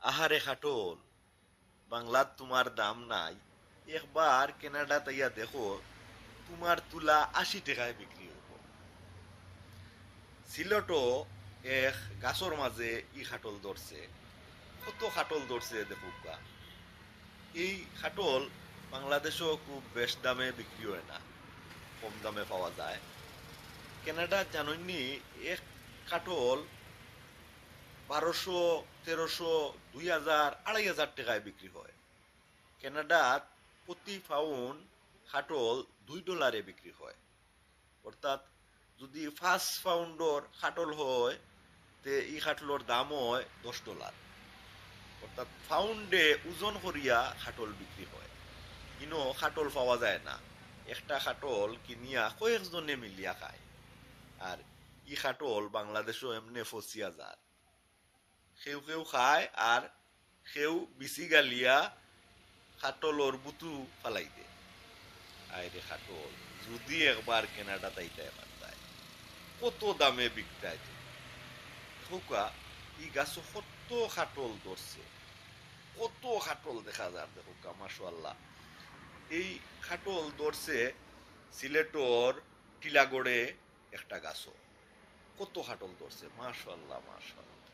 আহারে খাটল, বাংলাত তোমার দাম নাই, একবার কেনাডা তাইয়া দেখো, তোমার তুলা 80 টাকায় বিক্রি হইব। সিলেটও এক গাছর মাঝে ই খাটল ধরছে, কত খাটল ধরছে দেখুকা। এই খাটল বাংলাদেশও খুব বেশ দামে বিক্রি হয় না, কম দামে পাওয়া যায়। কেনাডা জাননি, এক কাঠল 1200, 1300, 2000, 2500 টাকায় বিক্রি হয়। কানাডাত প্রতি পাউন্ড খাটল $2 বিক্রি হয়। অর্থাৎ যদি 5 পাউন্ডর খাটল হয়, তে এই খাটলর দাম হয় $10। অর্থাৎ পাউন্ডে ওজন করিয়া খাটল বিক্রি হয়। কিনো খাটল পাওয়া যায় না, একটা খাটল কিনিয়া কয়েকজনে মিলিয়া খায়। আর ই খাটল বাংলাদেশও এমনি ফসিয়া যার, কেউ কেউ খায় আর কেউ বিচি গালিয়া খাটলর বুতু ফালাই দে। আইরে খাটল যদি একবার কেনাডা তাইতে পারতায়, কত দামে বিকতায়। খোকা, ই গাছ কত খাটল ধরছে, কত খাটল দেখা যার দেখোকা, মাশাআল্লাহ। এই খাটল ধরছে সিলেটর টিলাগড়ে একটা গাছও, কত খাটল ধরছে, মাশাআল্লাহ মাশাআল্লাহ।